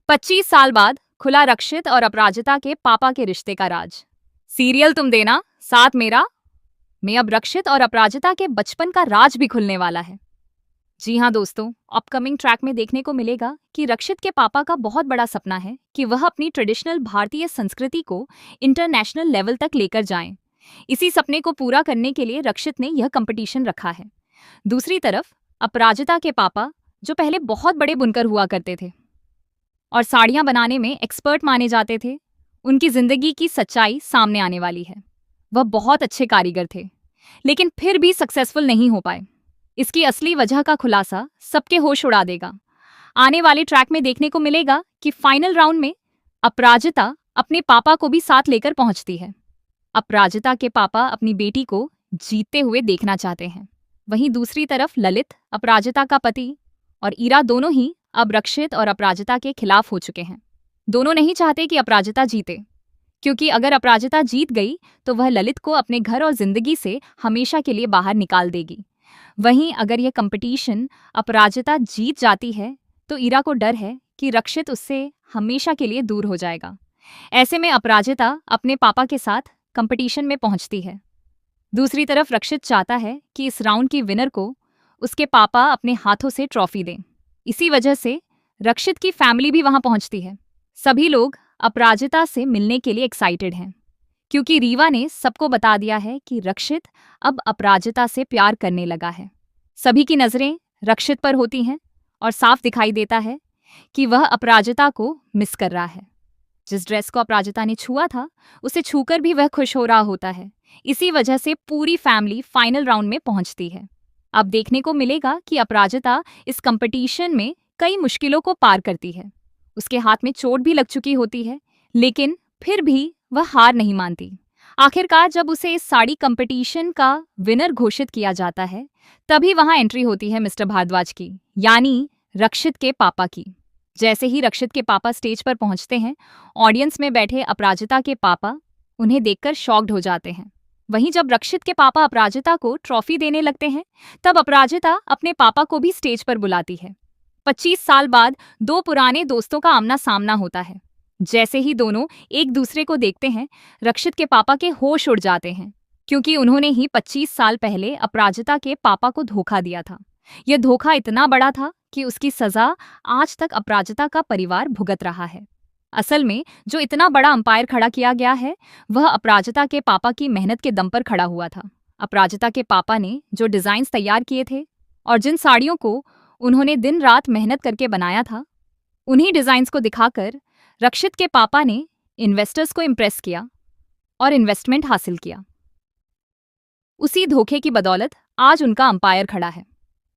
25 साल बाद खुला रक्षित और अपराजिता के पापा के रिश्ते का राज। सीरियल तुम देना साथ मेरा में अब रक्षित और अपराजिता के बचपन का राज भी खुलने वाला है। जी हाँ दोस्तों, अपकमिंग ट्रैक में देखने को मिलेगा कि रक्षित के पापा का बहुत बड़ा सपना है कि वह अपनी ट्रेडिशनल भारतीय संस्कृति को इंटरनेशनल लेवल तक लेकर जाएं। इसी सपने को पूरा करने के लिए रक्षित ने यह कंपटीशन रखा है। दूसरी तरफ अपराजिता के पापा, जो पहले बहुत बड़े बुनकर हुआ करते थे और साड़ियां बनाने में एक्सपर्ट माने जाते थे, उनकी जिंदगी की सच्चाई सामने आने वाली है। वह बहुत अच्छे कारीगर थे, लेकिन फिर भी सक्सेसफुल नहीं हो पाए। इसकी असली वजह का खुलासा सबके होश उड़ा देगा। आने वाले ट्रैक में देखने को मिलेगा कि फाइनल राउंड में अपराजिता अपने पापा को भी साथ लेकर पहुंचती है। अपराजिता के पापा अपनी बेटी को जीतते हुए देखना चाहते हैं। वहीं दूसरी तरफ ललित, अपराजिता का पति, और ईरा दोनों ही अब रक्षित और अपराजिता के खिलाफ हो चुके हैं। दोनों नहीं चाहते कि अपराजिता जीते, क्योंकि अगर अपराजिता जीत गई तो वह ललित को अपने घर और जिंदगी से हमेशा के लिए बाहर निकाल देगी। वहीं अगर यह कंपटीशन अपराजिता जीत जाती है तो ईरा को डर है कि रक्षित उससे हमेशा के लिए दूर हो जाएगा। ऐसे में अपराजिता अपने पापा के साथ कंपटीशन में पहुंचती है। दूसरी तरफ रक्षित चाहता है कि इस राउंड की विनर को उसके पापा अपने हाथों से ट्रॉफी दें। इसी वजह से रक्षित की फैमिली भी वहां पहुंचती है। सभी लोग अपराजिता से मिलने के लिए एक्साइटेड हैं, क्योंकि रीवा ने सबको बता दिया है कि रक्षित अब अपराजिता से प्यार करने लगा है। सभी की नजरें रक्षित पर होती हैं और साफ दिखाई देता है कि वह अपराजिता को मिस कर रहा है। जिस ड्रेस को अपराजिता ने छुआ था, उसे छूकर भी वह खुश हो रहा होता है। इसी वजह से पूरी फैमिली फाइनल राउंड में पहुंचती है। अब देखने को मिलेगा कि अपराजिता इस कंपटीशन में कई मुश्किलों को पार करती है। उसके हाथ में चोट भी लग चुकी होती है, लेकिन फिर भी वह हार नहीं मानती। आखिरकार जब उसे इस साड़ी कंपटीशन का विनर घोषित किया जाता है, तभी वहां एंट्री होती है मिस्टर भारद्वाज की, यानी रक्षित के पापा की। जैसे ही रक्षित के पापा स्टेज पर पहुंचते हैं, ऑडियंस में बैठे अपराजिता के पापा उन्हें देखकर शॉक्ड हो जाते हैं। वहीं जब रक्षित के पापा अपराजिता को ट्रॉफी देने लगते हैं, तब अपराजिता अपने पापा को भी स्टेज पर बुलाती है। 25 साल बाद दो पुराने दोस्तों का आमना सामना होता है। जैसे ही दोनों एक दूसरे को देखते हैं, रक्षित के पापा के होश उड़ जाते हैं, क्योंकि उन्होंने ही 25 साल पहले अपराजिता के पापा को धोखा दिया था। यह धोखा इतना बड़ा था कि उसकी सजा आज तक अपराजिता का परिवार भुगत रहा है। असल में जो इतना बड़ा अंपायर खड़ा किया गया है, वह अपराजिता के पापा की मेहनत के दम पर खड़ा हुआ था। अपराजिता के पापा ने जो डिजाइन्स तैयार किए थे और जिन साड़ियों को उन्होंने दिन रात मेहनत करके बनाया था, उन्हीं डिजाइन्स को दिखाकर रक्षित के पापा ने इन्वेस्टर्स को इम्प्रेस किया और इन्वेस्टमेंट हासिल किया। उसी धोखे की बदौलत आज उनका अंपायर खड़ा है।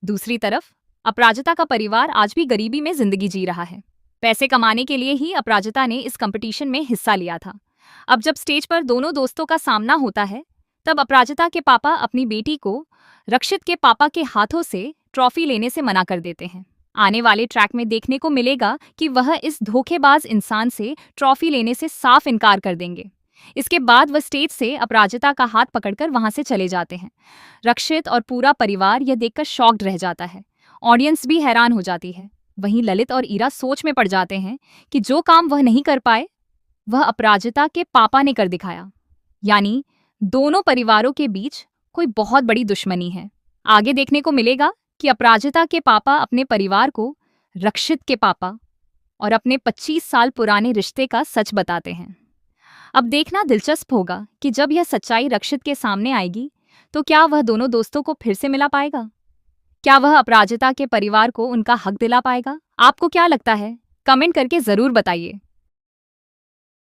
दूसरी तरफ अपराजिता का परिवार आज भी गरीबी में जिंदगी जी रहा है। पैसे कमाने के लिए ही अपराजिता ने इस कंपटीशन में हिस्सा लिया था। अब जब स्टेज पर दोनों दोस्तों का सामना होता है, तब अपराजिता के पापा अपनी बेटी को रक्षित के पापा के हाथों से ट्रॉफी लेने से मना कर देते हैं। आने वाले ट्रैक में देखने को मिलेगा कि वह इस धोखेबाज इंसान से ट्रॉफी लेने से साफ इनकार कर देंगे। इसके बाद वह स्टेज से अपराजिता का हाथ पकड़कर वहां से चले जाते हैं। रक्षित और पूरा परिवार यह देखकर शॉक्ड रह जाता है। ऑडियंस भी हैरान हो जाती है। वहीं ललित और ईरा सोच में पड़ जाते हैं कि जो काम वह नहीं कर पाए, वह अपराजिता के पापा ने कर दिखाया। यानी दोनों परिवारों के बीच कोई बहुत बड़ी दुश्मनी है। आगे देखने को मिलेगा कि अपराजिता के पापा अपने परिवार को रक्षित के पापा और अपने 25 साल पुराने रिश्ते का सच बताते हैं। अब देखना दिलचस्प होगा कि जब यह सच्चाई रक्षित के सामने आएगी, तो क्या वह दोनों दोस्तों को फिर से मिला पाएगा? क्या वह अपराजिता के परिवार को उनका हक दिला पाएगा? आपको क्या लगता है? कमेंट करके जरूर बताइए।